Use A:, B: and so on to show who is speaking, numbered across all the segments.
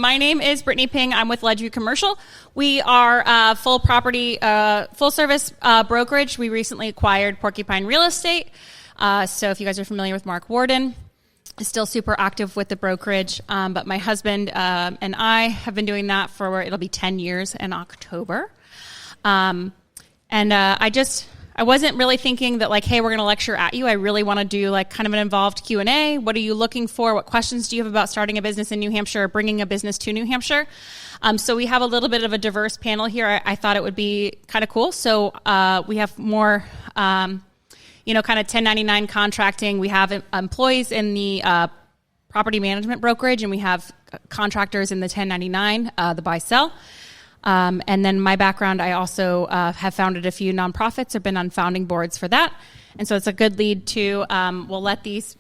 A: my name is Brittany Ping. I'm with Ledgeview Commercial. We are a full service brokerage. We recently acquired Porcupine Real Estate. So if you guys are familiar with Mark Warden, is still super active with the brokerage. But my husband and I have been doing that for, it'll be 10 years in October. I wasn't really thinking that like, hey, we're going to lecture at you. I really want to do like kind of an involved Q&A. What are you looking for? What questions do you have about starting a business in New Hampshire or bringing a business to New Hampshire? So we have a little bit of a diverse panel here. I thought it would be kind of cool. So we have more, kind of 1099 contracting. We have employees in the property management brokerage, and we have contractors in the 1099, the buy-sell. And then my background, I also have founded a few nonprofits or been on founding boards for that. And so it's a good lead to, we'll let these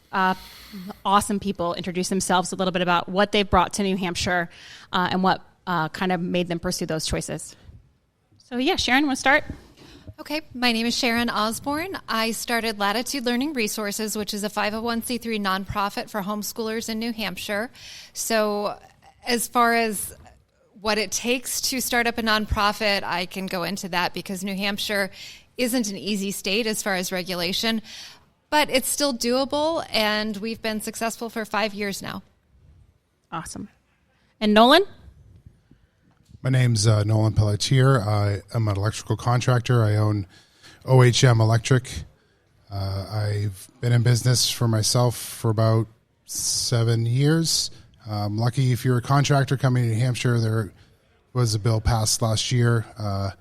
A: awesome people introduce themselves a little bit about what they've brought to New Hampshire and what kind of made them pursue those choices. So yeah, Sharon, want to start?
B: Okay, my name is Sharon Osborne. I started Latitude Learning Resources, which is a 501c3 nonprofit for homeschoolers in New Hampshire. So as far as what it takes to start up a nonprofit, I can go into that because New Hampshire isn't an easy state as far as regulation, but it's still doable, and we've been successful for 5 years now.
A: Awesome. And Nolan?
C: My name's Nolan Pelletier. I'm an electrical contractor. I own OHM Electric. I've been in business for myself for about 7 years. Lucky if you're a contractor coming to New Hampshire, there was a bill passed last year. I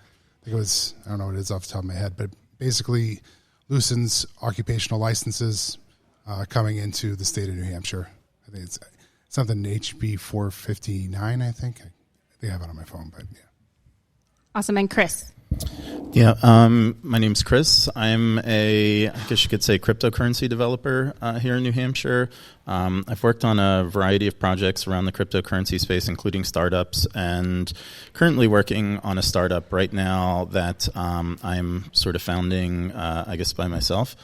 C: think it was, I don't know what it is off the top of my head, but basically loosens occupational licenses coming into the state of New Hampshire. I think it's something HB 459, I think. I have it on my phone, but yeah.
A: Awesome. And Chris?
D: Yeah, my name's Chris. I'm I guess you could say, cryptocurrency developer here in New Hampshire. I've worked on a variety of projects around the cryptocurrency space, including startups, and currently working on a startup right now that I'm sort of founding, I guess, by myself,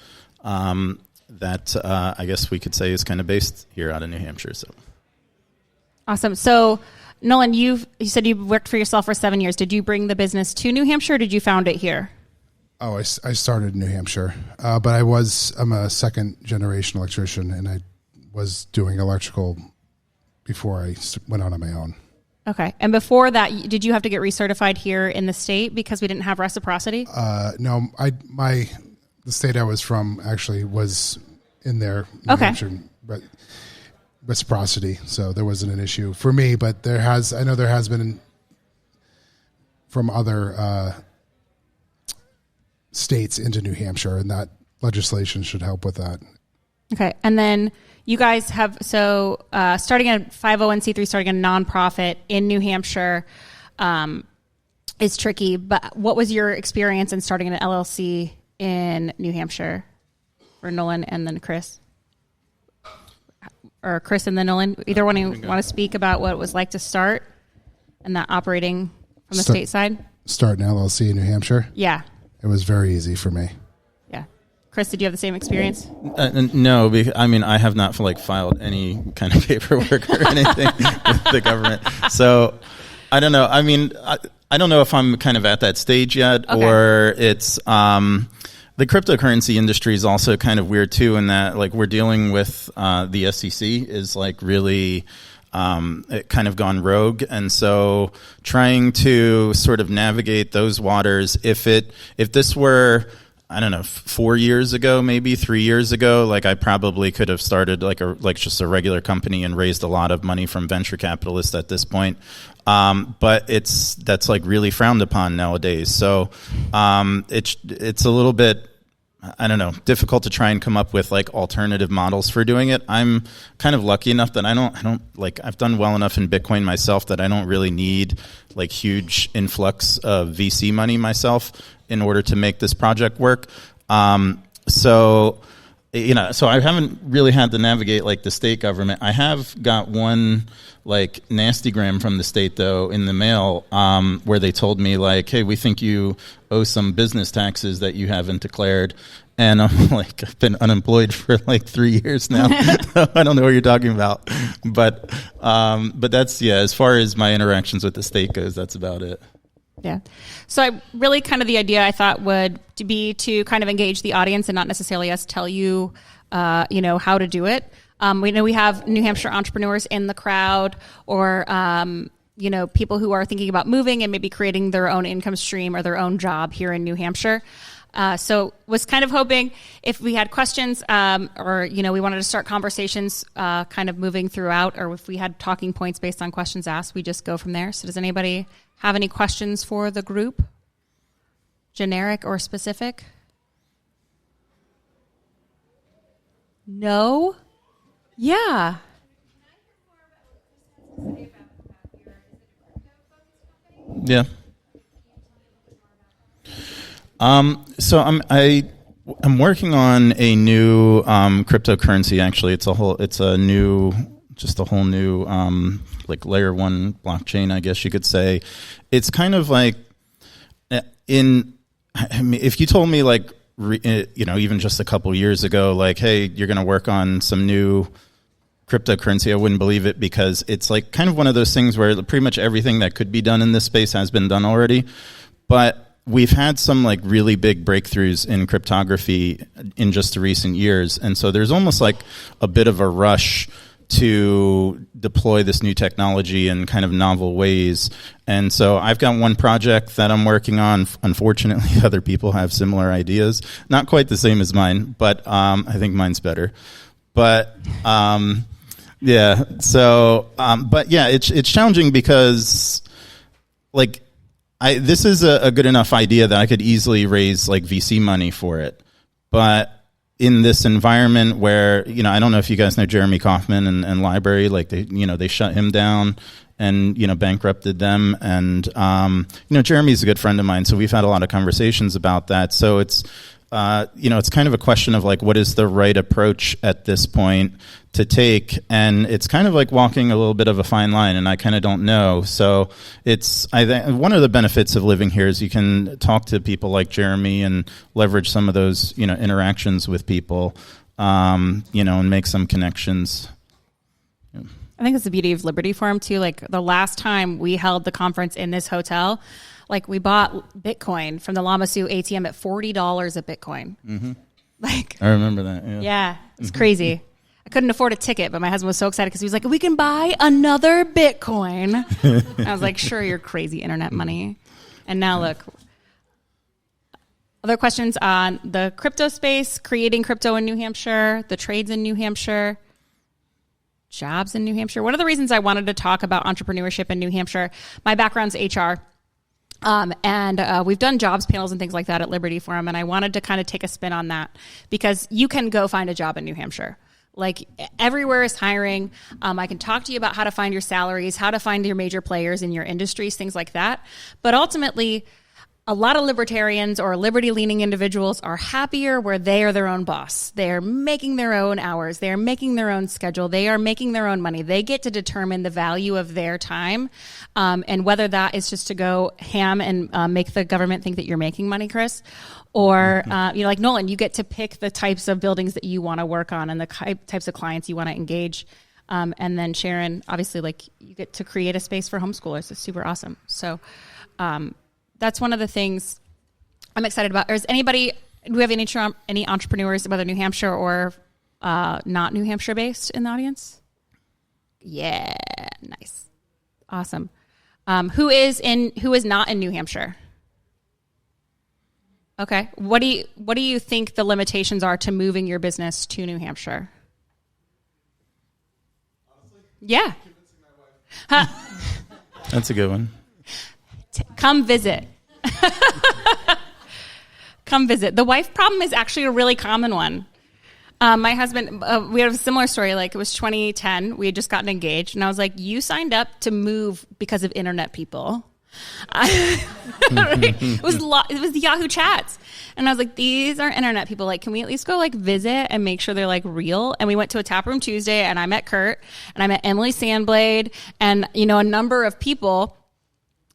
D: that I guess we could say is kind of based here out of New Hampshire. So,
A: awesome. So, Nolan, you said you worked for yourself for 7 years. Did you bring the business to New Hampshire, or did you found it here?
C: Oh, I started in New Hampshire, but I'm a second-generation electrician, and I was doing electrical before I went out on my own.
A: Okay. And before that, did you have to get recertified here in the state because we didn't have reciprocity?
C: No, the state I was from actually was in there, New Hampshire, but reciprocity, so there wasn't an issue for me, but I know there has been from other states into New Hampshire, and that legislation should help with that.
A: Okay. And then you guys have, starting a 501c3, starting a nonprofit in New Hampshire is tricky, but what was your experience in starting an LLC in New Hampshire for Nolan and then Chris? Or Chris and then Nolan, either one want to speak about what it was like to start and that operating from the state side? Start
C: an LLC in New Hampshire?
A: Yeah.
C: It was very easy for me.
A: Yeah. Chris, did you have the same experience?
D: No, I mean, I have not filed any kind of paperwork or anything with the government. So I don't know. I mean, I don't know if I'm kind of at that stage yet, or it's the cryptocurrency industry is also kind of weird too, in that like we're dealing with the SEC is like really it kind of gone rogue, and so trying to sort of navigate those waters. If this were, I don't know, 4 years ago, maybe 3 years ago, like I probably could have started like just a regular company and raised a lot of money from venture capitalists at this point. But that's like really frowned upon nowadays. So it's a little bit, I don't know, difficult to try and come up with like alternative models for doing it. I'm kind of lucky enough that I don't like, I've done well enough in Bitcoin myself that I don't really need like huge influx of VC money myself in order to make this project work. So I haven't really had to navigate like the state government. I have got one like nastygram from the state though in the mail, where they told me like, hey, we think you owe some business taxes that you haven't declared. And I'm like, I've been unemployed for like 3 years now. I don't know what you're talking about. But that's, as far as my interactions with the state goes, that's about it.
A: Yeah. So I really kind of the idea I thought would be to kind of engage the audience and not necessarily us tell you, how to do it. We know we have New Hampshire entrepreneurs in the crowd, or, people who are thinking about moving and maybe creating their own income stream or their own job here in New Hampshire. So was kind of hoping if we had questions, or, we wanted to start conversations kind of moving throughout, or if we had talking points based on questions asked, we just go from there. So does anybody have any questions for the group? Generic or specific? No? Yeah.
D: Yeah. So I'm working on a new cryptocurrency. Actually, it's a whole new like layer 1 blockchain, I guess you could say. It's kind of like if you told me like even just a couple years ago, like, hey, you're going to work on some new cryptocurrency, I wouldn't believe it, because it's like kind of one of those things where pretty much everything that could be done in this space has been done already. But we've had some like really big breakthroughs in cryptography in just the recent years. And so there's almost like a bit of a rush to deploy this new technology in kind of novel ways. And so I've got one project that I'm working on. Unfortunately, other people have similar ideas. Not quite the same as mine, but I think mine's better. But it's challenging because like this is a good enough idea that I could easily raise like VC money for it. But in this environment where, I don't know if you guys know Jeremy Kauffman and Library, like they shut him down and, bankrupted them. And, Jeremy's a good friend of mine, so we've had a lot of conversations about that. So it's, it's kind of a question of like, what is the right approach at this point to take? And it's kind of like walking a little bit of a fine line, and I kind of don't know. So I think one of the benefits of living here is you can talk to people like Jeremy and leverage some of those, interactions with people, and make some connections.
A: Yeah. I think that's the beauty of Liberty Forum too. Like the last time we held the conference in this hotel, like we bought Bitcoin from the Lamasu ATM at $40 a Bitcoin. Mm-hmm. Like
D: I remember that.
A: Yeah, it's crazy. I couldn't afford a ticket, but my husband was so excited because he was like, "We can buy another Bitcoin." I was like, "Sure, you're crazy, internet money." And now look. Other questions on the crypto space, creating crypto in New Hampshire, the trades in New Hampshire, jobs in New Hampshire. One of the reasons I wanted to talk about entrepreneurship in New Hampshire, my background's HR. And we've done jobs panels and things like that at Liberty Forum, and I wanted to kind of take a spin on that because you can go find a job in New Hampshire. Like everywhere is hiring. I can talk to you about how to find your salaries, how to find your major players in your industries, things like that. But ultimately, a lot of libertarians or liberty-leaning individuals are happier where they are their own boss. They are making their own hours. They are making their own schedule. They are making their own money. They get to determine the value of their time, and whether that is just to go ham and make the government think that you're making money, Chris, or like Nolan, you get to pick the types of buildings that you want to work on and the types of clients you want to engage. And then Sharon, obviously, like you get to create a space for homeschoolers. It's super awesome. So. That's one of the things I'm excited about. Do we have any entrepreneurs, whether New Hampshire or not New Hampshire based in the audience? Yeah, nice. Awesome. Who is not in New Hampshire? Okay. What do you think the limitations are to moving your business to New Hampshire? Honestly, yeah. Huh.
D: That's a good one.
A: Come visit. Come visit. The wife problem is actually a really common one. My husband, we have a similar story. Like it was 2010. We had just gotten engaged. And I was like, you signed up to move because of internet people. It was the Yahoo chats. And I was like, these are internet people. Like, can we at least go like visit and make sure they're like real? And we went to a Taproom Tuesday and I met Kurt and I met Emily Sandblade and, a number of people.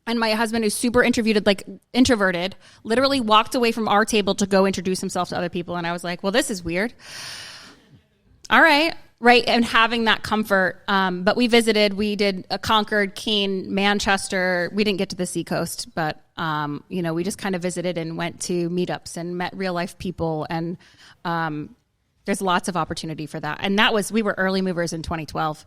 A: And my husband, who's super introverted, literally walked away from our table to go introduce himself to other people. And I was like, well, this is weird. All right. Right. And having that comfort. But we visited, we did Concord, Keene, Manchester. We didn't get to the seacoast, but, we just kind of visited and went to meetups and met real life people. And there's lots of opportunity for that. And we were early movers in 2012.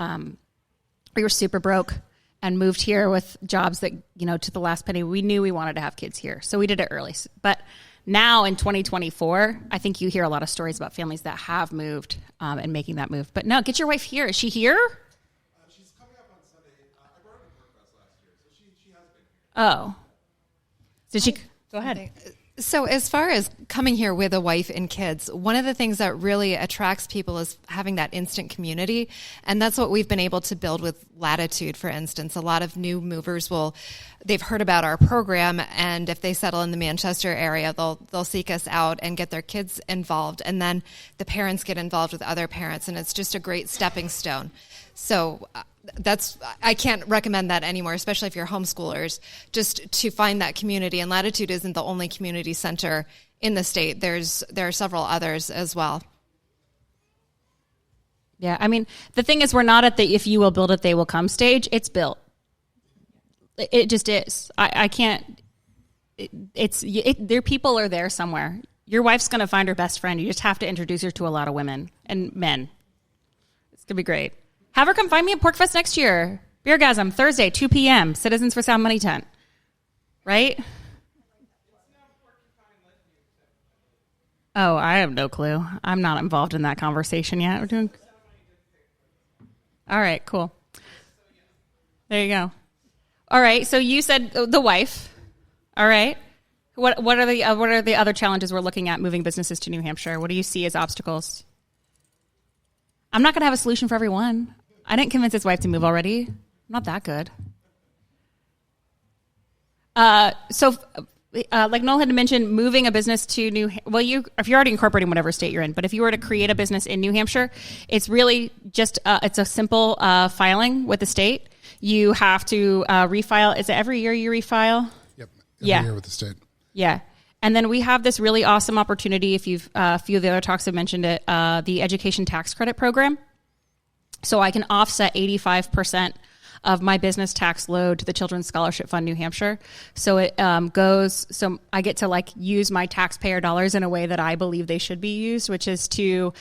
A: We were super broke and moved here with jobs that, to the last penny. We knew we wanted to have kids here. So we did it early. But now in 2024, I think you hear a lot of stories about families that have moved and making that move. But no, get your wife here. Is she here?
C: She's coming up on Sunday. I brought her to Porkfest last year, so she has been here.
A: Oh. Did she? Go ahead.
B: So as far as coming here with a wife and kids, one of the things that really attracts people is having that instant community. And that's what we've been able to build with Latitude, for instance. A lot of new movers they've heard about our program, and if they settle in the Manchester area, they'll seek us out and get their kids involved. And then the parents get involved with other parents, and it's just a great stepping stone. So I can't recommend that anymore, especially if you're homeschoolers, just to find that community. And Latitude isn't the only community center in the state. There are several others as well.
A: Yeah, I mean, the thing is, we're not at the if you will build it, they will come stage. It's built. It just is. I can't. Their people are there somewhere. Your wife's going to find her best friend. You just have to introduce her to a lot of women and men. It's going to be great. Have her come find me at Porkfest next year. Beergasm, Thursday, 2 p.m. Citizens for Sound Money Tent. Right? Oh, I have no clue. I'm not involved in that conversation yet. We're doing. All right, cool. There you go. All right, so you said the wife. All right. What are the other challenges we're looking at moving businesses to New Hampshire? What do you see as obstacles? I'm not going to have a solution for everyone. I didn't convince his wife to move already. I'm not that good. Like Noel had mentioned, moving a business to if you're already incorporating whatever state you're in, but if you were to create a business in New Hampshire, it's really just, it's a simple filing with the state. You have to refile. Is it every year you refile?
C: Yep. Every year with the state.
A: Yeah. And then we have this really awesome opportunity, if a few of the other talks have mentioned it, the education tax credit program. So I can offset 85% of my business tax load to the Children's Scholarship Fund New Hampshire. So it so I get to use my taxpayer dollars in a way that I believe they should be used, which is to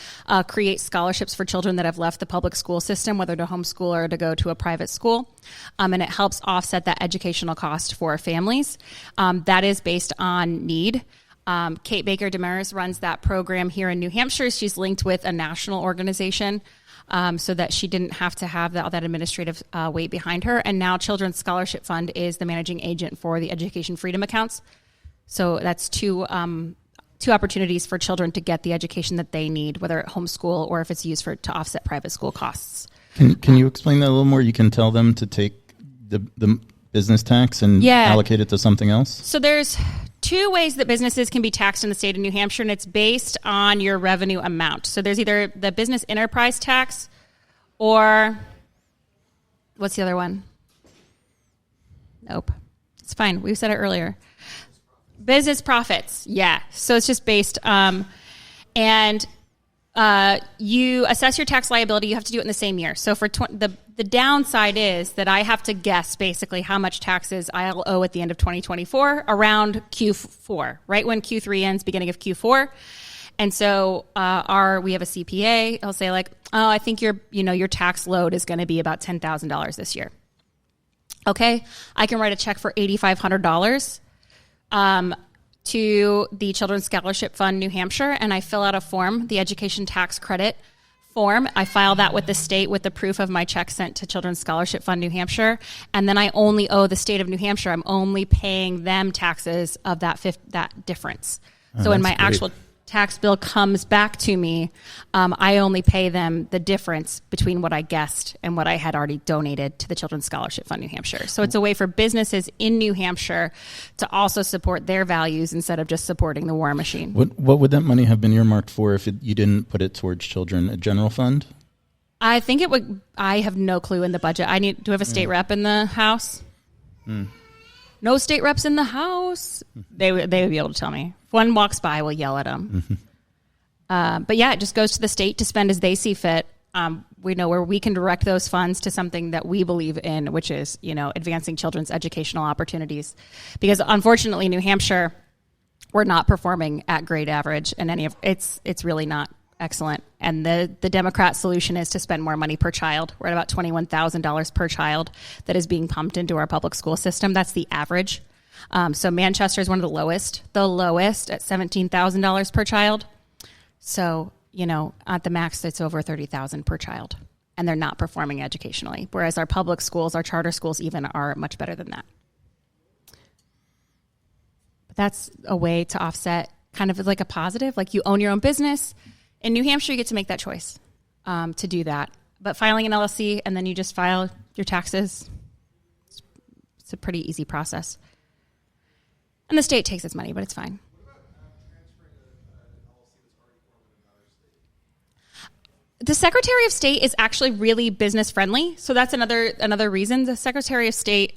A: create scholarships for children that have left the public school system, whether to homeschool or to go to a private school. And it helps offset that educational cost for families. That is based on need. Kate Baker Demers runs that program here in New Hampshire. She's linked with a national organization so that she didn't have to have all that administrative weight behind her. And now Children's Scholarship Fund is the managing agent for the Education Freedom Accounts. So that's two opportunities for children to get the education that they need, whether at homeschool or if it's used to offset private school costs.
D: Can you explain that a little more? You can tell them to take the business tax and allocate it to something else?
A: So there's two ways that businesses can be taxed in the state of New Hampshire, and it's based on your revenue amount. So there's either the business enterprise tax or what's the other one? Nope. It's fine. We said it earlier. Business profits. Yeah. So it's just based and you assess your tax liability. You have to do it in the same year. So for the downside is that I have to guess basically how much taxes I'll owe at the end of 2024 around Q4, right when Q3 ends, beginning of Q4. And so we have a CPA. I'll say I think your tax load is going to be about $10,000 this year. Okay, I can write a check for $8,500 to the Children's Scholarship Fund New Hampshire, and I fill out a form, the education tax credit form. I file that with the state with the proof of my check sent to Children's Scholarship Fund New Hampshire, and then I only owe the state of New Hampshire. I'm only paying them taxes of that difference. So when my actual tax bill comes back to me, I only pay them the difference between what I guessed and what I had already donated to the Children's Scholarship Fund New Hampshire. So it's a way for businesses in New Hampshire to also support their values instead of just supporting the war machine.
D: What would that money have been earmarked for if you didn't put it towards children? A general fund?
A: I think it would. I have no clue in the budget. Do we have a state rep in the House? No state reps in the House. They would be able to tell me. If one walks by, we'll yell at them. But yeah, it just goes to the state to spend as they see fit. We know where we can direct those funds to something that we believe in, which is, advancing children's educational opportunities. Because unfortunately, New Hampshire, we're not performing at grade average, and it's really not excellent. And the Democrat solution is to spend more money per child. We're at about $21,000 per child that is being pumped into our public school system. That's the average. So Manchester is one of the lowest at $17,000 per child. So, at the max, it's over $30,000 per child, and they're not performing educationally. Whereas our public schools, our charter schools even, are much better than that. But that's a way to offset, kind of like a positive, like you own your own business. In New Hampshire, you get to make that choice to do that. But filing an LLC, and then you just file your taxes, it's a pretty easy process. And the state takes its money, but it's fine. The Secretary of State is actually really business friendly, so that's another reason. The Secretary of State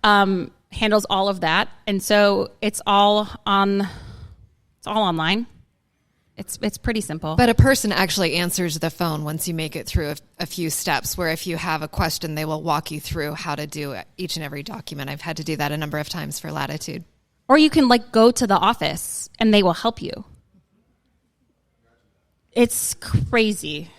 A: handles all of that, and so it's all online. It's pretty simple.
B: But a person actually answers the phone once you make it through a few steps, where if you have a question, they will walk you through how to do each and every document. I've had to do that a number of times for Latitude.
A: Or you can go to the office and they will help you. It's crazy.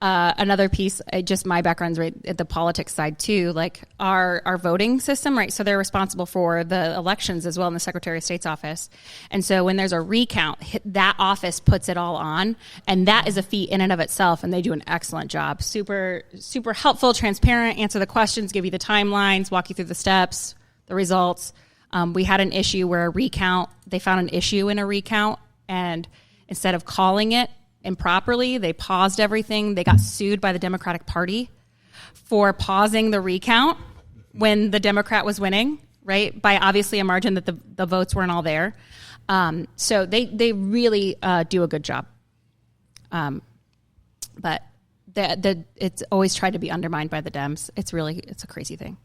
A: Another piece, just my background's right at the politics side too, our voting system, right? So they're responsible for the elections as well in the Secretary of State's office. And so when there's a recount, that office puts it all on, and that is a feat in and of itself, and they do an excellent job. Super, super helpful, transparent, answer the questions, give you the timelines, walk you through the steps, the results. We had an issue where they found an issue in a recount, and instead of calling it improperly, they paused everything. They got sued by the Democratic Party for pausing the recount when the Democrat was winning, right? By obviously a margin that the votes weren't all there. So they really do a good job. But it's always tried to be undermined by the Dems. It's a crazy thing.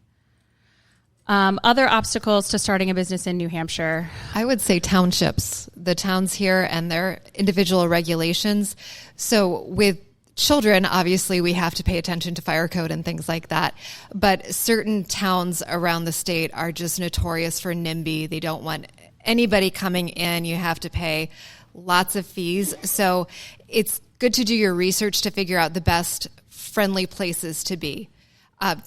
A: Other obstacles to starting a business in New Hampshire.
B: I would say townships, the towns here and their individual regulations. So with children, obviously we have to pay attention to fire code and things like that. But certain towns around the state are just notorious for NIMBY. They don't want anybody coming in. You have to pay lots of fees. So it's good to do your research to figure out the best friendly places to be.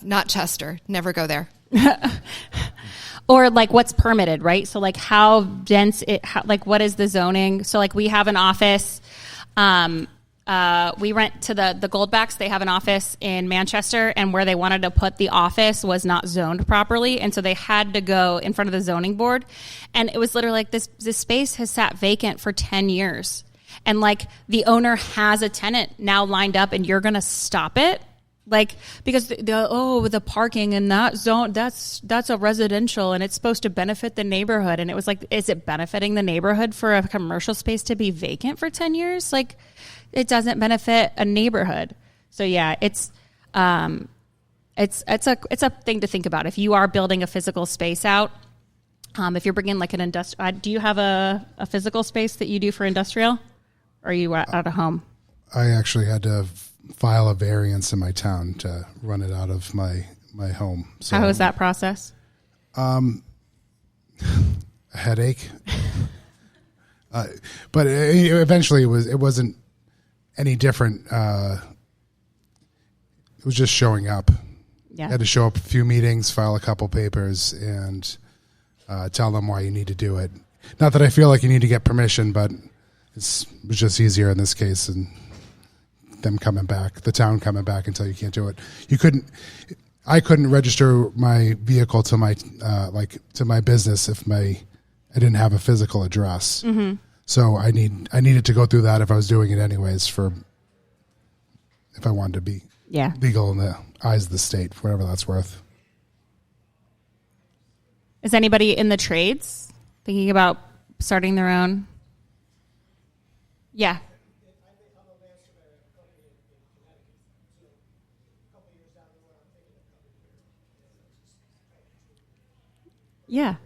B: Not Chester. Never go there.
A: Or what's permitted, right? So how dense what is the zoning? So we have an office. We rent to the Goldbacks. They have an office in Manchester, and where they wanted to put the office was not zoned properly, and so they had to go in front of the zoning board. And it was literally this space has sat vacant for 10 years, and the owner has a tenant now lined up, and you're going to stop it. Because the parking in that zone, that's a residential, and it's supposed to benefit the neighborhood. And it was is it benefiting the neighborhood for a commercial space to be vacant for 10 years? It doesn't benefit a neighborhood. So yeah, it's a thing to think about. If you are building a physical space out, if you're bringing an industrial, do you have a physical space that you do for industrial, or are you out of home?
C: I actually had to file a variance in my town to run it out of my home. So,
A: how was that process?
C: A headache. But eventually it wasn't any different. It was just showing up.
A: Yeah.
C: I had to show up a few meetings, file a couple papers, and tell them why you need to do it. Not that I feel like you need to get permission, but it was just easier in this case, and them coming back, the town coming back and tell you can't do it. I couldn't register my vehicle to my to my business if I didn't have a physical address. Mm-hmm. So I needed to go through that if I was doing it anyways, if I wanted to be legal in the eyes of the state, for whatever that's worth.
A: Is anybody in the trades thinking about starting their own? Yeah. Yeah.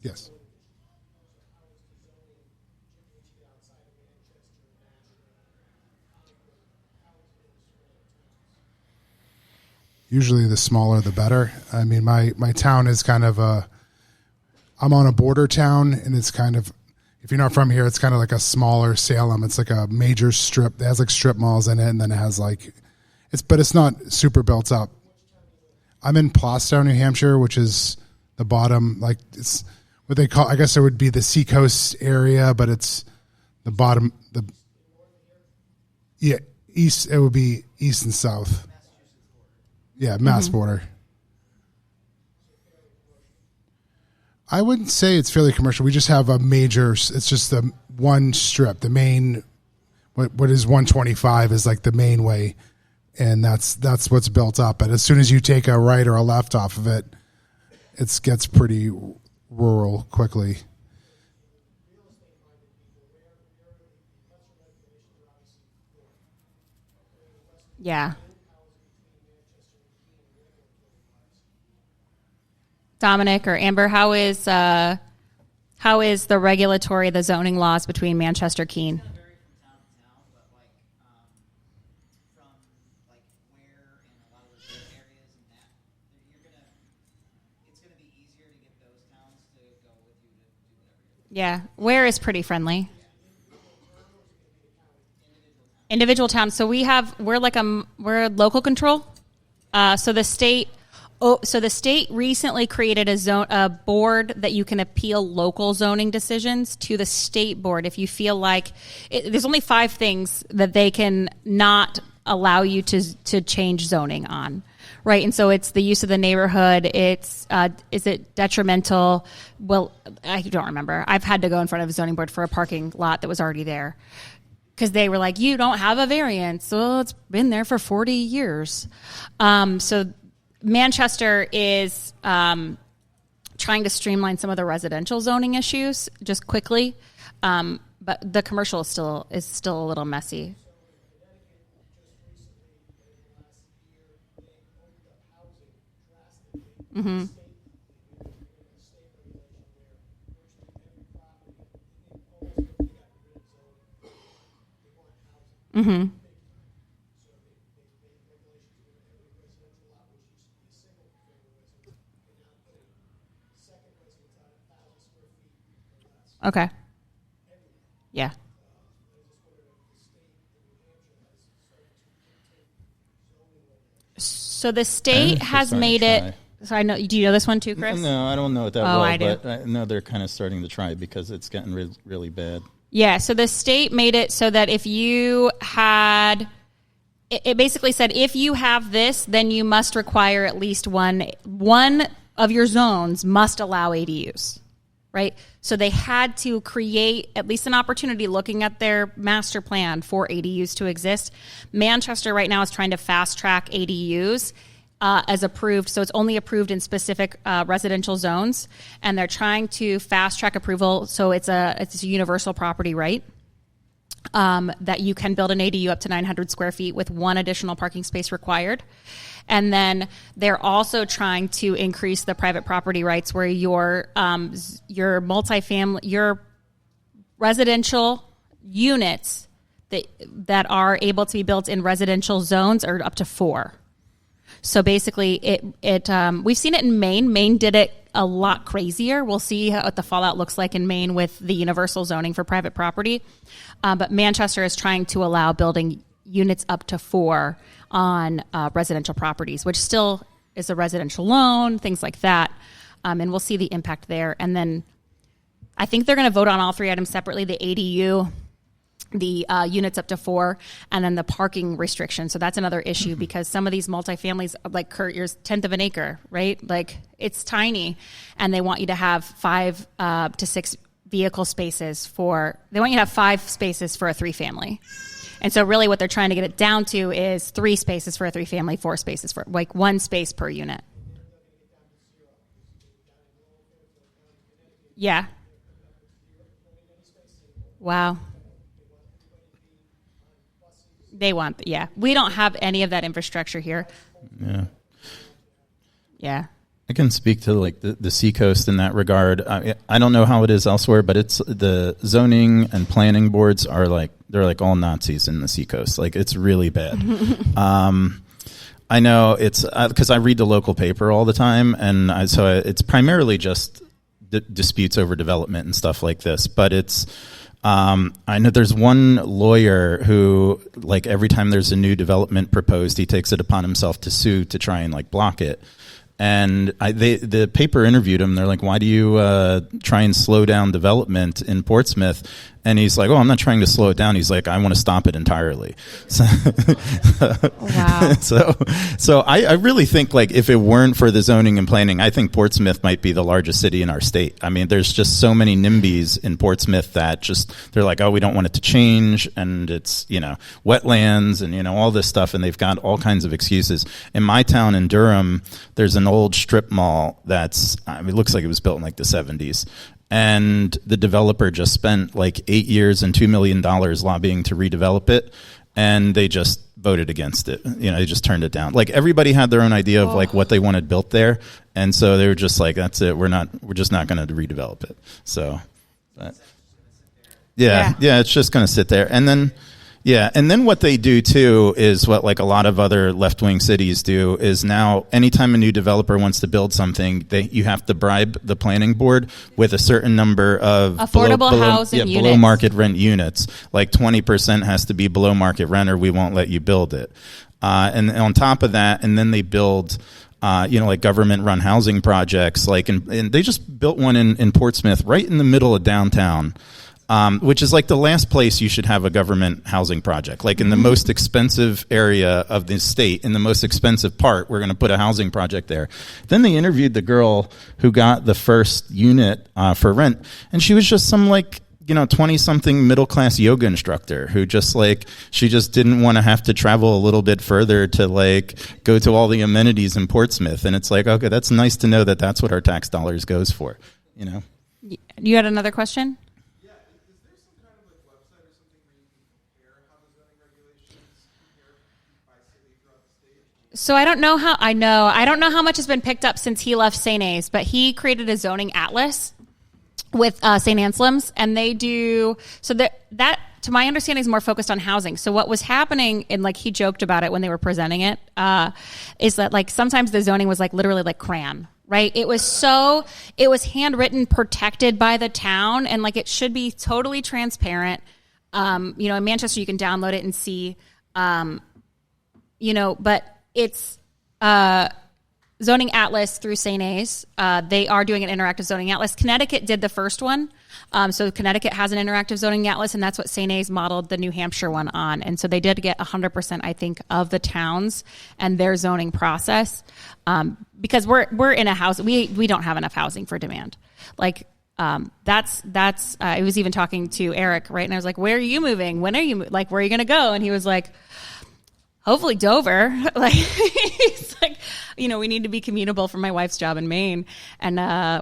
C: Yes. Usually the smaller the better. I mean, my town is kind of I'm on a border town, and it's kind of, if you're not from here, it's kind of like a smaller Salem. It's like a major strip. It has like strip malls in it, and then it has like, but it's not super built up. I'm in Plastow, New Hampshire, which is the bottom, like it's what they call, I guess it would be the seacoast area, but it's the bottom, east, it would be east and south. Yeah, Mass border. I wouldn't say it's fairly commercial. We just have a major, it's just the one strip. The main, what is 125 is like the main way, and that's what's built up. But as soon as you take a right or a left off of it, it gets pretty rural quickly.
A: Yeah. Dominic or Amber, how is the regulatory, the zoning laws between Manchester, Keene? Yeah, Ware is pretty friendly. Individual towns. So we're local control. So the state recently created a board that you can appeal local zoning decisions to the state board if you feel like there's only 5 things that they can not allow you to change zoning on. Right, and so it's the use of the neighborhood. It's is it detrimental? Well, I don't remember. I've had to go in front of a zoning board for a parking lot that was already there because they were like, "You don't have a variance." Well, it's been there for 40 years. So Manchester is trying to streamline some of the residential zoning issues just quickly, but the commercial is still a little messy. Mm-hmm. Mm-hmm. Okay. Yeah. So the state has made it. So I know. Do you know this one too, Chris?
D: No, I don't know it that
A: well,
D: I do. But I know they're kind of starting to try because it's getting really bad.
A: Yeah. So the state made it so that if you had, it basically said if you have this, then you must require at least one of your zones must allow ADUs. Right? So they had to create at least an opportunity looking at their master plan for ADUs to exist. Manchester right now is trying to fast track ADUs as approved. So it's only approved in specific residential zones. And they're trying to fast track approval. So it's a universal property right that you can build an ADU up to 900 square feet with 1 additional parking space required. And then they're also trying to increase the private property rights where your multifamily, your residential units that are able to be built in residential zones are up to 4. So basically, we've seen it in Maine. Maine did it a lot crazier. We'll see what the fallout looks like in Maine with the universal zoning for private property. But Manchester is trying to allow building units up to 4 on residential properties, which still is a residential loan, things like that. And we'll see the impact there. And then I think they're going to vote on all 3 items separately, the ADU, the units up to 4, and then the parking restriction. So that's another issue because some of these multifamilies, like Kurt, yours 1/10 of an acre, right? Like it's tiny, and they want you to have 5 to 6 vehicle spaces they want you to have 5 spaces for a 3-family. And so really what they're trying to get it down to is 3 spaces for a 3-family, 4 spaces for, like 1 space per unit. Yeah. They want, yeah. We don't have any of that infrastructure here.
D: Yeah.
A: Yeah.
D: I can speak to like the seacoast in that regard. I don't know how it is elsewhere, but it's the zoning and planning boards are like, they're like all Nazis in the seacoast. Like it's really bad. I know it's because I read the local paper all the time, and so it's primarily just disputes over development and stuff like this. But it's I know there's one lawyer who, like, every time there's a new development proposed, he takes it upon himself to sue to try and like block it. And the paper interviewed him. They're like, "Why do you try and slow down development in Portsmouth?" And he's like, "Oh, I'm not trying to slow it down." He's like, "I want to stop it entirely." So,
A: wow.
D: So I really think, like, if it weren't for the zoning and planning, I think Portsmouth might be the largest city in our state. I mean, there's just so many NIMBYs in Portsmouth that just, they're like, "Oh, we don't want it to change," and it's, you know, wetlands and, you know, all this stuff, and they've got all kinds of excuses. In my town in Durham, there's an old strip mall that's, it looks like it was built in like the 70s. And the developer just spent like 8 years and $2 million lobbying to redevelop it. And they just voted against it. You know, they just turned it down. Like, everybody had their own idea of like what they wanted built there. And so they were just like, that's it. We're just not going to redevelop it. So, yeah, it's just going to sit there. And then, and then what they do too is what, like, a lot of other left-wing cities do is, now anytime a new developer wants to build something, you have to bribe the planning board with a certain number of
A: affordable housing units.
D: Below market rent units. Like 20% has to be below market rent, or we won't let you build it. And on top of that, and then they build, like government-run housing projects. Like, and they just built one in Portsmouth, right in the middle of downtown. Which is like the last place you should have a government housing project. Like, in the most expensive area of the state, in the most expensive part, we're going to put a housing project there. Then they interviewed the girl who got the first unit for rent, and she was just some, like, 20-something middle-class yoga instructor who just, like, she just didn't want to have to travel a little bit further to, like, go to all the amenities in Portsmouth. And it's like, okay, that's nice to know that that's what our tax dollars goes for, you know?
A: You had another question? So I don't know how much has been picked up since he left St. A's, but he created a zoning atlas with St. Anselm's, and they do, so that to my understanding is more focused on housing. So what was happening, and like he joked about it when they were presenting it, is that like sometimes the zoning was like literally like crayon, right? It was handwritten, protected by the town, and like it should be totally transparent. In Manchester you can download it and see, but it's zoning atlas through St. A's. They are doing an interactive zoning atlas. Connecticut did the first one. So Connecticut has an interactive zoning atlas, and that's what St. A's modeled the New Hampshire one on. And so they did get 100%, I think, of the towns and their zoning process, because we're in a house. We don't have enough housing for demand. Like, that's I was even talking to Eric, right? And I was like, where are you moving? When are you, like, where are you going to go? And he was like, hopefully Dover. Like, he's like, we need to be commutable for my wife's job in Maine. And I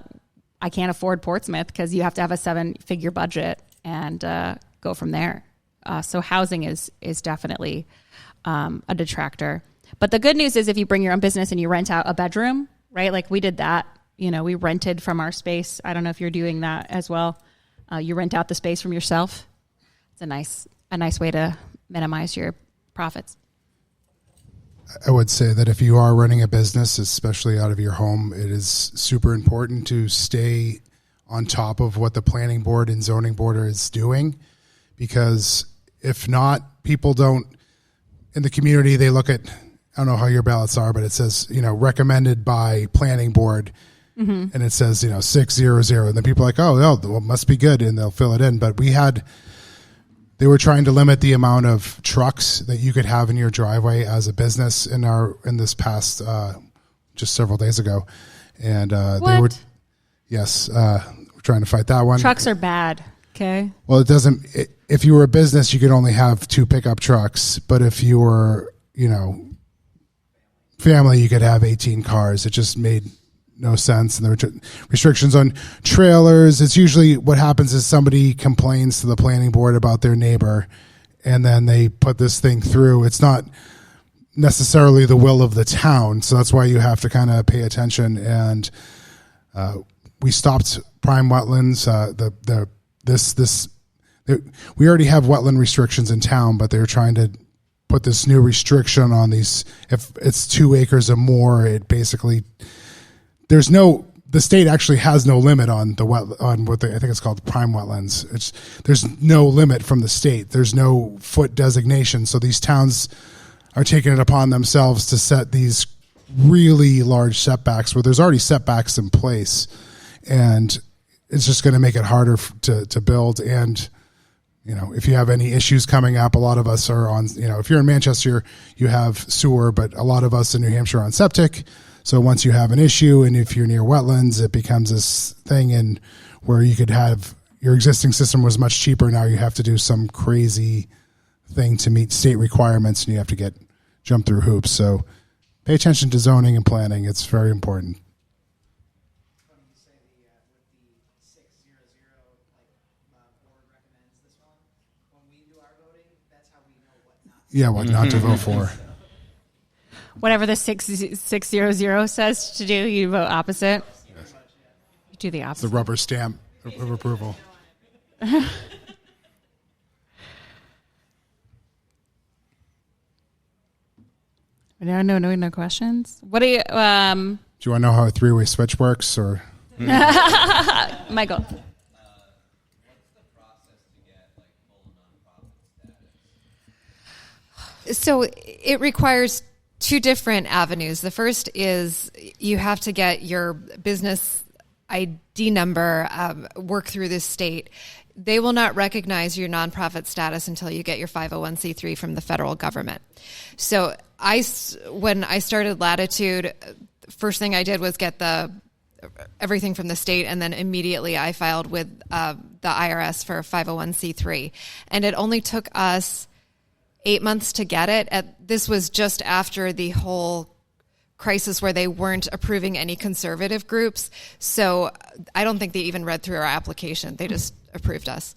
A: can't afford Portsmouth because you have to have a 7-figure budget and go from there. So housing is definitely a detractor. But the good news is if you bring your own business and you rent out a bedroom, right? Like we did that. We rented from our space. I don't know if you're doing that as well. You rent out the space from yourself. It's a nice way to minimize your profits.
C: I would say that if you are running a business, especially out of your home, it is super important to stay on top of what the planning board and zoning board is doing, because if not, people don't, in the community, they look at, I don't know how your ballots are, but it says, recommended by planning board, and it says, 600, and then people are like, well, it must be good, and they'll fill it in. But they were trying to limit the amount of trucks that you could have in your driveway as a business in this past just several days ago, and they were we're trying to fight that one.
A: Trucks are bad. Okay.
C: Well, it doesn't. If you were a business, you could only have 2 pickup trucks, but if you were family, you could have 18 cars. It just made no sense. And there were restrictions on trailers. It's usually what happens is somebody complains to the planning board about their neighbor, and then they put this thing through. It's not necessarily the will of the town, so that's why you have to kind of pay attention. And we stopped prime wetlands. We already have wetland restrictions in town, but they're trying to put this new restriction on these. If it's 2 acres or more, it basically the state actually has no limit on I think it's called prime wetlands. There's no limit from the state. There's no foot designation. So these towns are taking it upon themselves to set these really large setbacks where there's already setbacks in place, and it's just going to make it harder to build. And if you have any issues coming up, a lot of us are on, if you're in Manchester, you have sewer, but a lot of us in New Hampshire are on septic. So once you have an issue, and if you're near wetlands, it becomes this thing, and where you could have your existing system was much cheaper. Now you have to do some crazy thing to meet state requirements, and you have to jump through hoops. So pay attention to zoning and planning. It's very important. Yeah, what not to vote for.
A: Whatever the 600 says to do, you vote opposite.
C: Yes.
A: You do the opposite.
C: The rubber stamp of approval.
A: No questions. What do you?
C: Do you want to know how a 3-way switch works, or?
A: Michael.
B: So it requires 2 different avenues. The first is you have to get your business ID number, work through this state. They will not recognize your nonprofit status until you get your 501c3 from the federal government. So when I started Latitude, first thing I did was get everything from the state, and then immediately I filed with the IRS for 501c3. And it only took us 8 months to get it. This was just after the whole crisis where they weren't approving any conservative groups. So I don't think they even read through our application. They just approved us.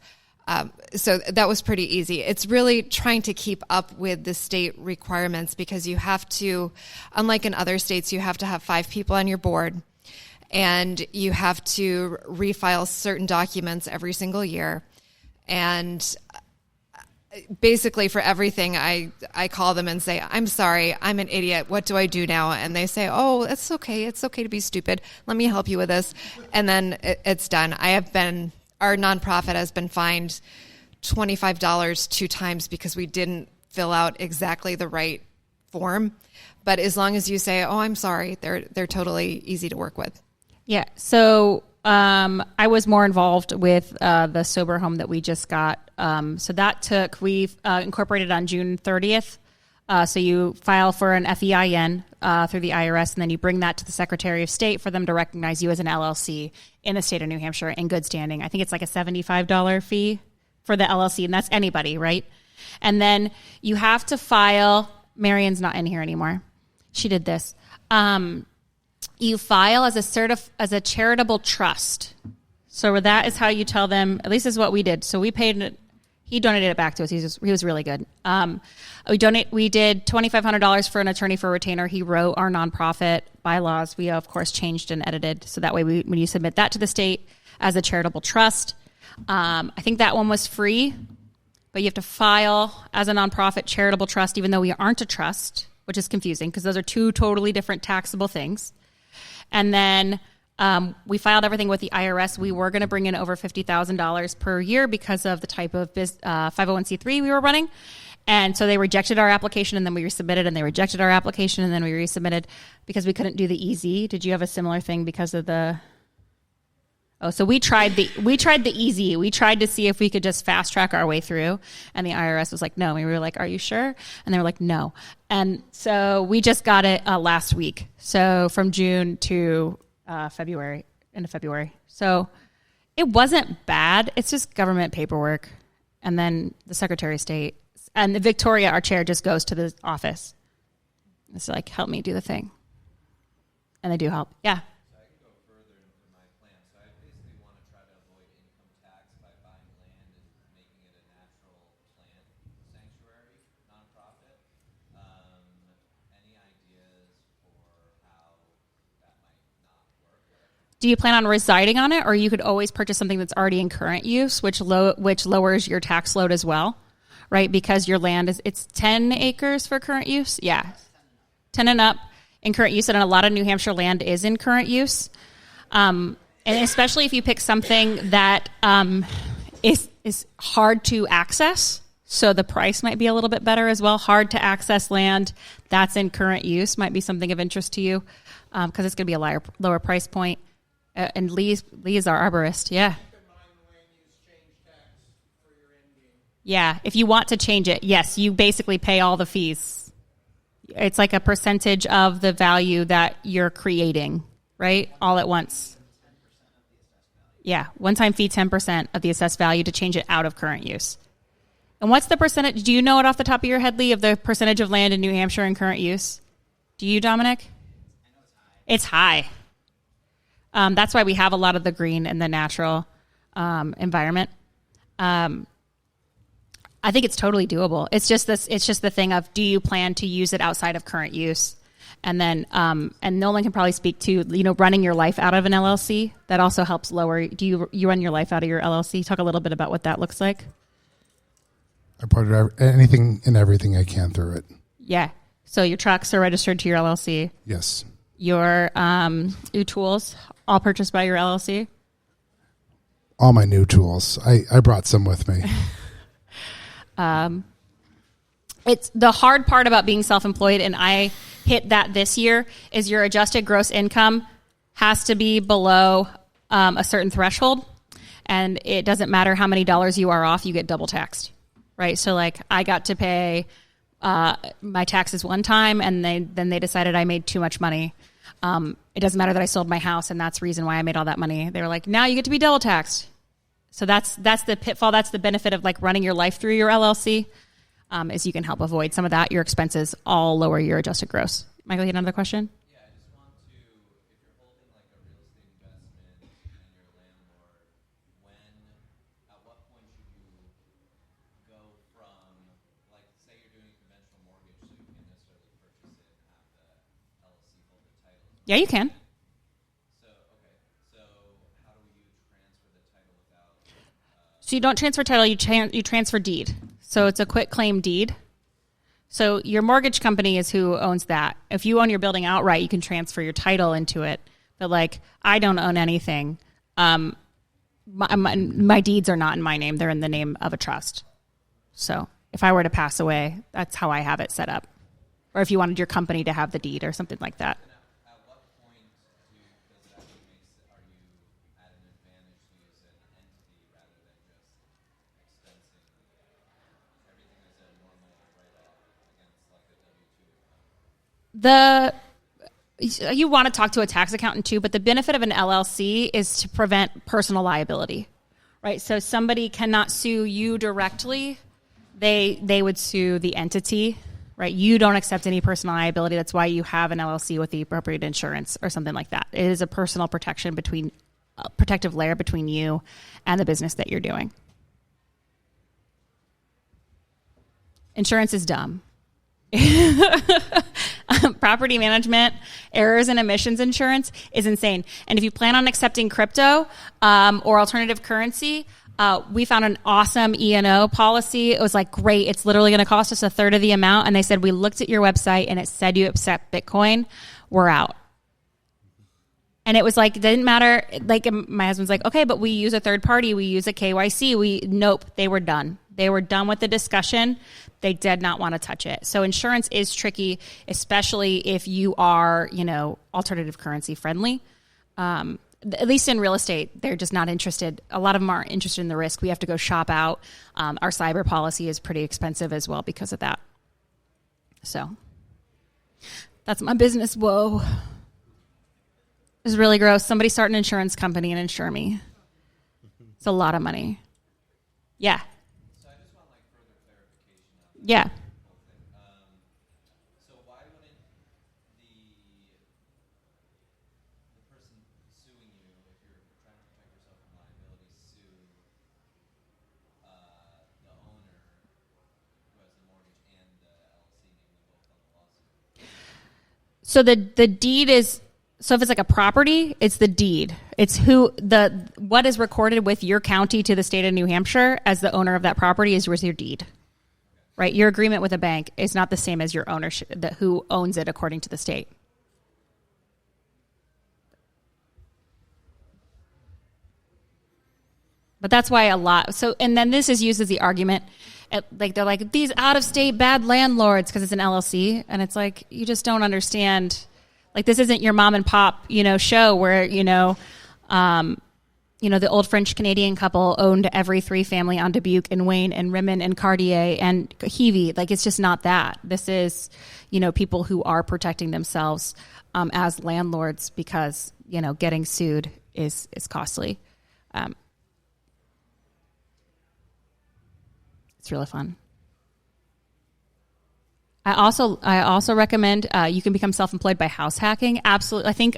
B: So that was pretty easy. It's really trying to keep up with the state requirements, because you have to, unlike in other states, you have to have 5 people on your board, and you have to refile certain documents every single year. And basically for everything, I call them and say, I'm sorry, I'm an idiot. What do I do now? And they say, oh, it's okay. It's okay to be stupid. Let me help you with this. And then it's done. Our nonprofit has been fined $25 2 times because we didn't fill out exactly the right form. But as long as you say, oh, I'm sorry, they're totally easy to work with. Yeah.
A: So I was more involved with the sober home that we just got. So that we've incorporated on June 30th. So you file for an FEIN through the IRS, and then you bring that to the Secretary of State for them to recognize you as an LLC in the state of New Hampshire in good standing. I think it's like a $75 fee for the LLC, and that's anybody, right? And then you have to file. Marion's not in here anymore. She did this. You file as a charitable trust. So that is how you tell them, at least is what we did. So we paid it. He donated it back to us. He was really good. We did $2,500 for an attorney for a retainer. He wrote our nonprofit bylaws. We of course changed and edited. So that way when you submit that to the state as a charitable trust, I think that one was free, but you have to file as a nonprofit charitable trust, even though we aren't a trust, which is confusing because those are 2 totally different taxable things. And then we filed everything with the IRS. We were going to bring in over $50,000 per year because of the type of 501c3 we were running. And so they rejected our application, and then we resubmitted, and they rejected our application, and then we resubmitted because we couldn't do the easy. Did you have a similar thing because of the... Oh, so we tried the easy. We tried to see if we could just fast track our way through, and the IRS was like, no. And we were like, are you sure? And they were like, no. And so we just got it last week. So from June to February, into February. So it wasn't bad. It's just government paperwork. And then the Secretary of State and Victoria, our chair, just goes to the office. It's like, help me do the thing. And they do help. Yeah. do you plan on residing on it, or you could always purchase something that's already in current use, which lowers your tax load as well, right? Because your land it's 10 acres for current use. Yeah. 10 and up in current use, and a lot of New Hampshire land is in current use. And especially if you pick something that is hard to access, so the price might be a little bit better as well. Hard to access land that's in current use might be something of interest to you, because it's going to be a lower price point. And Lee is our arborist. Yeah. Yeah. If you want to change it, yes, you basically pay all the fees. It's like a percentage of the value that you're creating, right? All at once. Yeah. One-time fee, 10% of the assessed value to change it out of current use. And what's the percentage? Do you know it off the top of your head, Lee, of the percentage of land in New Hampshire in current use? Do you, Dominic? It's high. That's why we have a lot of the green and the natural environment. I think it's totally doable. It's just the thing of, do you plan to use it outside of current use? And then, and Nolan can probably speak to, running your life out of an LLC. That also helps lower. Do you run your life out of your LLC? Talk a little bit about what that looks like.
C: I put anything and everything I can through it.
A: Yeah. So your trucks are registered to your LLC.
C: Yes.
A: Your tools, all purchased by your LLC?
C: All my new tools. I brought some with me.
A: It's the hard part about being self-employed, and I hit that this year, is your adjusted gross income has to be below a certain threshold, and it doesn't matter how many dollars you are off, you get double taxed, right? So like I got to pay my taxes one time, and then they decided I made too much money. It doesn't matter that I sold my house, and that's the reason why I made all that money. They were like, now you get to be double taxed. So that's the pitfall. That's the benefit of like running your life through your LLC, is you can help avoid some of that. Your expenses all lower your adjusted gross. Michael, you had another question?
E: Yeah, I just want to, if you're holding like a real estate investment and you're a landlord, at what point should you go from, like, say you're doing a conventional mortgage, so you can't necessarily purchase it and have the LLC hold the title?
A: Yeah, you can.
E: So how do you transfer the title without?
A: So you don't transfer title, you transfer deed. So it's a quit claim deed. So your mortgage company is who owns that. If you own your building outright, you can transfer your title into it. But like, I don't own anything. My deeds are not in my name. They're in the name of a trust. So if I were to pass away, that's how I have it set up. Or if you wanted your company to have the deed or something like that.
E: At what point does it actually are you at an advantage to use an entity rather than just expensing everything as a normal write-off against like a W-2 account?
A: You want to talk to a tax accountant too, but the benefit of an LLC is to prevent personal liability, right? So somebody cannot sue you directly. They would sue the entity, right? You don't accept any personal liability. That's why you have an LLC with the appropriate insurance or something like that. It is a personal protection protective layer between you and the business that you're doing. Insurance is dumb. Property management, errors and emissions insurance is insane. And if you plan on accepting crypto or alternative currency, we found an awesome E&O policy. It was like, great. It's literally going to cost us a third of the amount. And they said, we looked at your website and it said you accept Bitcoin. We're out. And it was like, it didn't matter. Like my husband's like, okay, but we use a third party. We use a KYC. Nope. They were done. They were done with the discussion. They did not want to touch it. So insurance is tricky, especially if you are, alternative currency friendly. At least in real estate, they're just not interested. A lot of them aren't interested in the risk. We have to go shop out. Our cyber policy is pretty expensive as well because of that. So that's my business. Whoa. It's really gross. Somebody start an insurance company and insure me. It's a lot of money. Yeah.
E: So I just want like further clarification on
A: Yeah.
E: So why wouldn't the person suing you, if you're trying to protect yourself from liability, sue the owner who has the mortgage and the LLC, namely both on the lawsuit?
A: So the deed is So if it's like a property, it's the deed. It's what is recorded with your county to the state of New Hampshire as the owner of that property is your deed, right? Your agreement with a bank is not the same as your ownership, who owns it according to the state. But that's why and then this is used as the argument. They're like, these out-of-state bad landlords, because it's an LLC. And it's like, you just don't understand. Like, this isn't your mom and pop, show where, the old French Canadian couple owned every 3 family on Dubuque and Wayne and Rimmon and Cartier and Heavey. Like, it's just not that. This is, people who are protecting themselves as landlords because, getting sued is costly. It's really fun. I also recommend you can become self-employed by house hacking. Absolutely. I think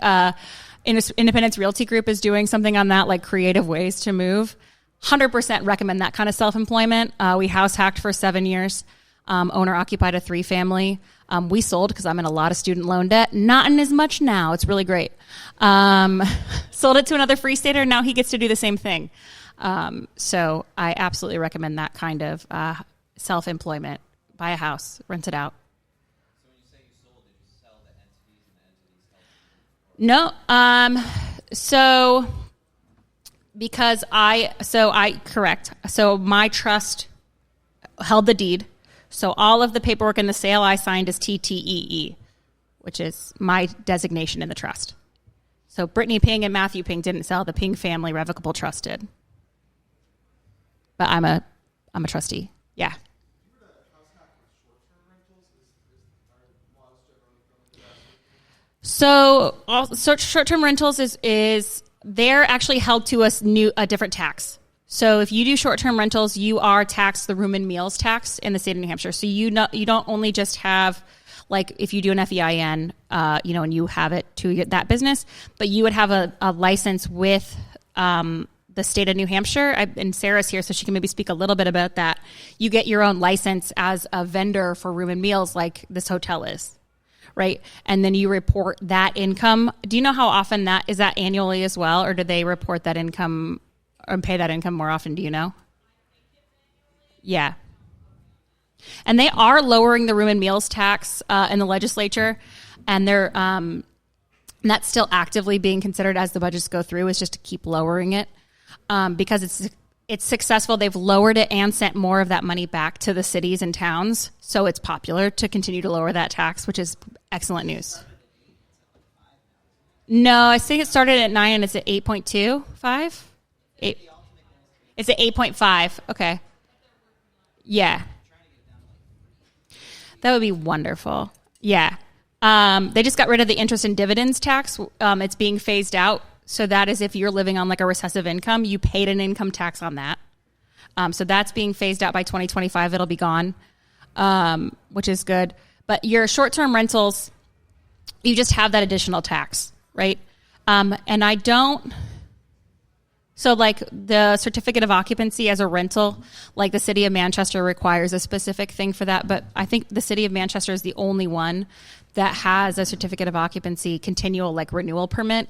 A: Independence Realty Group is doing something on that, like creative ways to move. 100% recommend that kind of self-employment. We house hacked for 7 years. Owner occupied a 3-family. We sold because I'm in a lot of student loan debt. Not in as much now. It's really great. Sold it to another free stater. Now he gets to do the same thing. So I absolutely recommend that kind of self-employment. Buy a house, rent it out.
E: So when you say you sold, did you sell the
A: entities? No. Correct. So my trust held the deed. So all of the paperwork in the sale I signed is TTEE, which is my designation in the trust. So Brittany Ping and Matthew Ping didn't sell. The Ping family revocable trust did. But I'm a trustee. Yeah. So short-term rentals is they're actually held to a different tax. So if you do short-term rentals, you are taxed the room and meals tax in the state of New Hampshire. So you don't only just have, like, if you do an FEIN, and you have it to that business, but you would have a license with the state of New Hampshire. And Sarah's here, so she can maybe speak a little bit about that. You get your own license as a vendor for room and meals, like this hotel is, right? And then you report that income. Do you know how often is that annually as well, or do they report that income or pay that income more often? Do you know? Yeah. And they are lowering the room and meals tax in the legislature, and they're and that's still actively being considered as the budgets go through, is just to keep lowering it. Because it's successful. They've lowered it and sent more of that money back to the cities and towns. So it's popular to continue to lower that tax, which is excellent news. No, I think it started at 9 and it's at 8.25. It's at 8.5. Okay. Yeah. That would be wonderful. Yeah. They just got rid of the interest and dividends tax. It's being phased out. So that is if you're living on like a recessive income, you paid an income tax on that. So that's being phased out by 2025. It'll be gone, which is good. But your short-term rentals, you just have that additional tax, right? And I don't... So like the certificate of occupancy as a rental, like the city of Manchester requires a specific thing for that. But I think the city of Manchester is the only one that has a certificate of occupancy continual like renewal permit.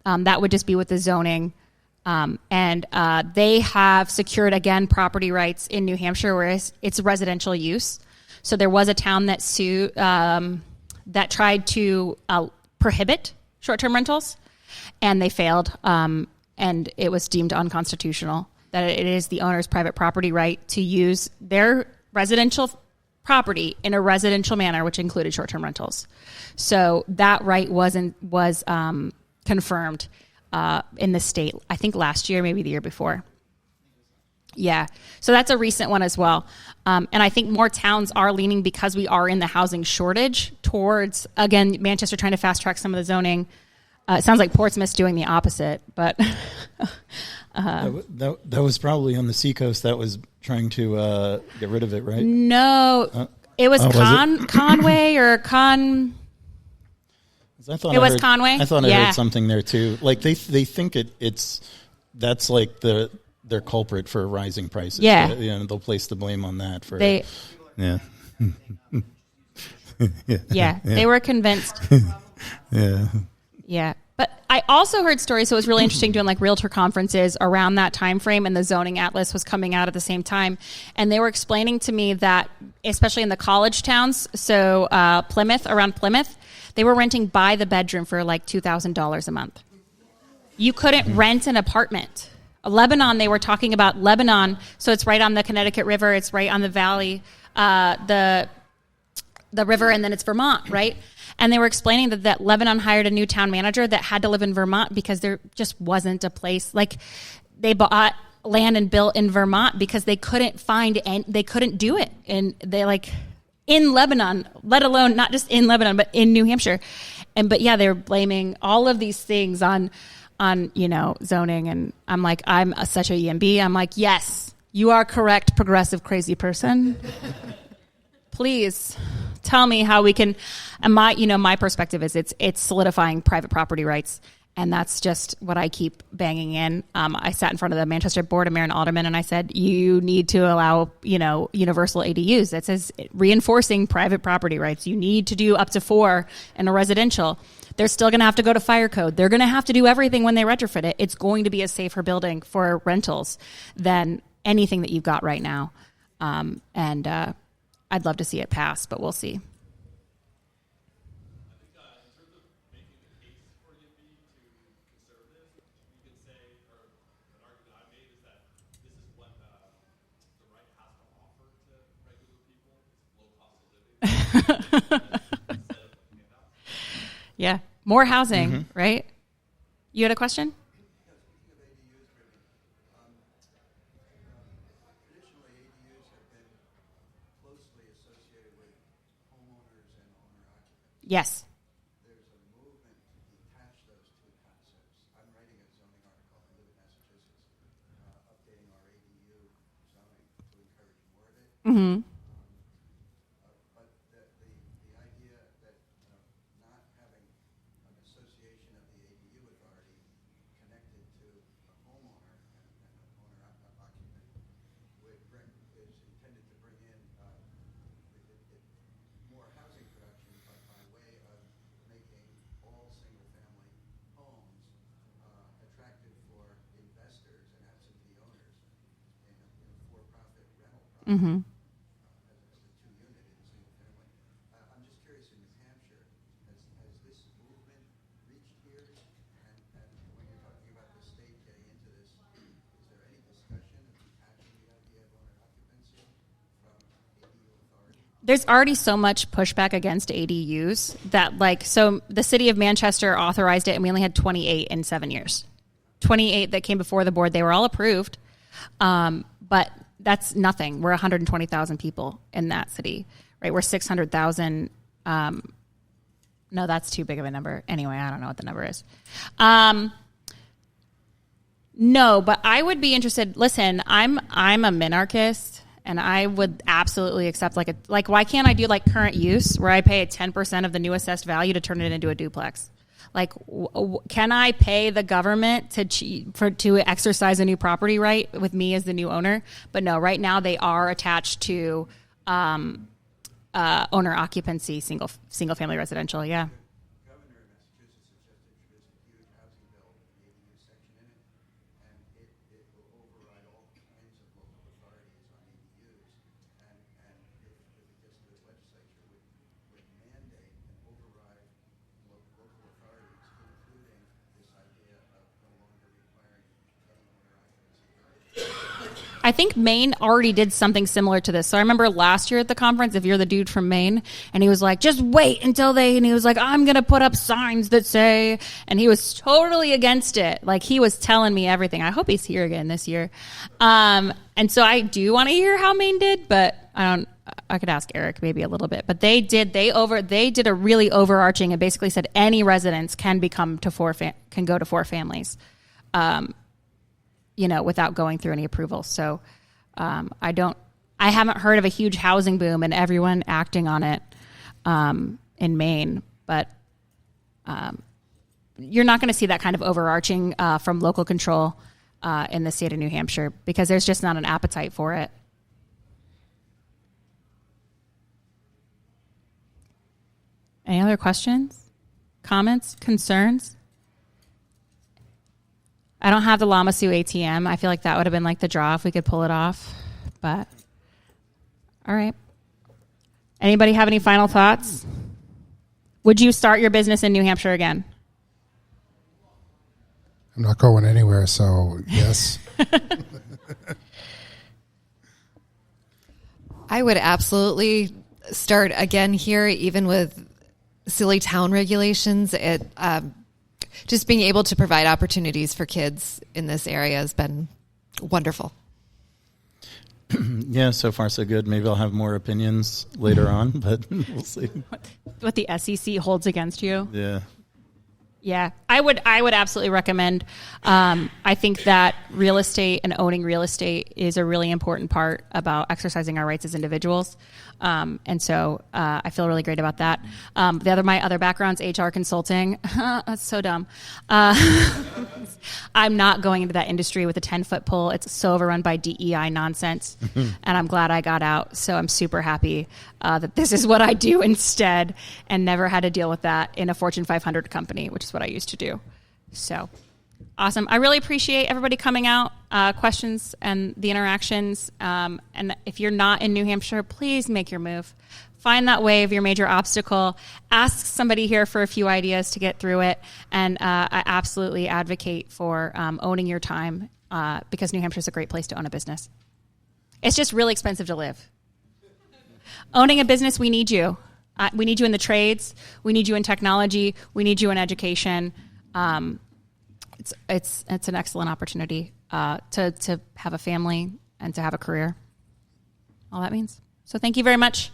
A: That would just be with the zoning. And they have secured, again, property rights in New Hampshire, whereas it's residential use. So there was a town that sued, that tried to prohibit short-term rentals, and they failed. And it was deemed unconstitutional, that it is the owner's private property right to use their residential property in a residential manner, which included short-term rentals. So that right was confirmed in the state, I think last year, maybe the year before. Yeah. So that's a recent one as well. And I think more towns are leaning, because we are in the housing shortage, towards, again, Manchester trying to fast track some of the zoning. It sounds like Portsmouth's doing the opposite, but...
D: that was probably on the seacoast that was trying to get rid of it, right?
A: No. It was Conway or Con... It was Conway?
D: I thought I heard something there too. Like they think that's like their culprit for rising prices.
A: Yeah.
D: They'll place the blame on that for
A: yeah. Yeah, they were convinced.
D: Yeah.
A: Yeah. But I also heard stories, so it was really interesting doing like realtor conferences around that time frame, and the zoning atlas was coming out at the same time. And they were explaining to me that, especially in the college towns, so Plymouth, around Plymouth, they were renting by the bedroom for like $2,000 a month. You couldn't rent an apartment. Lebanon, they were talking about Lebanon, so it's right on the Connecticut River, it's right on the valley, the river, and then it's Vermont, right? And they were explaining that Lebanon hired a new town manager that had to live in Vermont because there just wasn't a place. Like, they bought land and built in Vermont because they couldn't find, and they couldn't do it. And they like in Lebanon, let alone not just in Lebanon, but in New Hampshire. But yeah, they were blaming all of these things on zoning. And I'm like, I'm such a EMB. I'm like, yes, you are correct, progressive, crazy person. Please tell me how we can. And my perspective is it's solidifying private property rights, and that's just what I keep banging in. I sat in front of the Manchester Board of Mayor and Aldermen, and I said, you need to allow universal ADUs. That says reinforcing private property rights. You need to do up to 4 in a residential. They're still going to have to go to fire code. They're going to have to do everything when they retrofit it. It's going to be a safer building for rentals than anything that you've got right now. I'd love to see it pass, but we'll see. Yeah, more housing, right? You had a question?
F: Traditionally, ADUs have been closely associated with homeowners and owner-occupants.
A: Yes.
F: There's a movement to detach those two concepts. I'm writing a zoning article. I live in Massachusetts, updating our ADU zoning to encourage more of it.
A: Mm-hmm.
F: But the idea that not having an association of the ADU authority connected to a homeowner and an owner-occupant is intended to bring in more housing production, but by way of making all single-family homes attractive for investors and absentee owners in a for-profit rental product.
A: Mm-hmm.
F: As a two-unit in single-family. I'm just curious, in New Hampshire, has this movement reached here? And when you're talking about the state getting into this, is there any discussion of detaching the idea of owner occupancy from ADU authority?
A: There's already so much pushback against ADUs that, so the city of Manchester authorized it, and we only had 28 in 7 years. 28 that came before the board. They were all approved. But that's nothing. We're 120,000 people in that city, right? We're 600,000. No, that's too big of a number. Anyway, I don't know what the number is. No, but I would be interested. Listen, I'm a minarchist, and I would absolutely accept why can't I do like current use where I pay 10% of the new assessed value to turn it into a duplex? Like, can I pay the government to exercise a new property right with me as the new owner? But no, right now they are attached to owner occupancy, single family residential. Yeah.
F: The governor of Massachusetts has just introduced a huge housing bill with an ADU section in it, and it will override all kinds of local authorities on ADUs. And if it gets to the legislature, would mandate and override local authorities, including this idea of no longer requiring any owner occupancy.
A: I think Maine already did something similar to this. So I remember last year at the conference, if you're the dude from Maine, and he was like, just wait until and he was like, I'm going to put up signs that say, and he was totally against it. Like, he was telling me everything. I hope he's here again this year. And so I do want to hear how Maine did, but I could ask Eric maybe a little bit, but they did a really overarching and basically said any residence can go to 4 families. Without going through any approval. So I haven't heard of a huge housing boom and everyone acting on it in Maine, but you're not going to see that kind of overarching from local control in the state of New Hampshire because there's just not an appetite for it. Any other questions, comments, concerns? I don't have the Lamasu ATM. I feel like that would have been like the draw if we could pull it off. But all right. Anybody have any final thoughts? Would you start your business in New Hampshire again?
C: I'm not going anywhere, so yes.
B: I would absolutely start again here, even with silly town regulations. Just being able to provide opportunities for kids in this area has been wonderful.
D: Yeah, so far so good. Maybe I'll have more opinions later on, but we'll see.
A: What the SEC holds against you?
D: Yeah.
A: Yeah, I would absolutely recommend. I think that real estate and owning real estate is a really important part about exercising our rights as individuals. And so I feel really great about that. My other background's HR consulting. That's so dumb. I'm not going into that industry with a 10-foot pole. It's so overrun by DEI nonsense. And I'm glad I got out. So I'm super happy that this is what I do instead, and never had to deal with that in a Fortune 500 company, which is what I used to do. So awesome. I really appreciate everybody coming out, questions and the interactions. And if you're not in New Hampshire, please make your move. Find that wave, your major obstacle. Ask somebody here for a few ideas to get through it. And I absolutely advocate for owning your time because New Hampshire is a great place to own a business. It's just really expensive to live. Owning a business, we need you. We need you in the trades. We need you in technology. We need you in education. It's an excellent opportunity to have a family and to have a career. All that means. So thank you very much.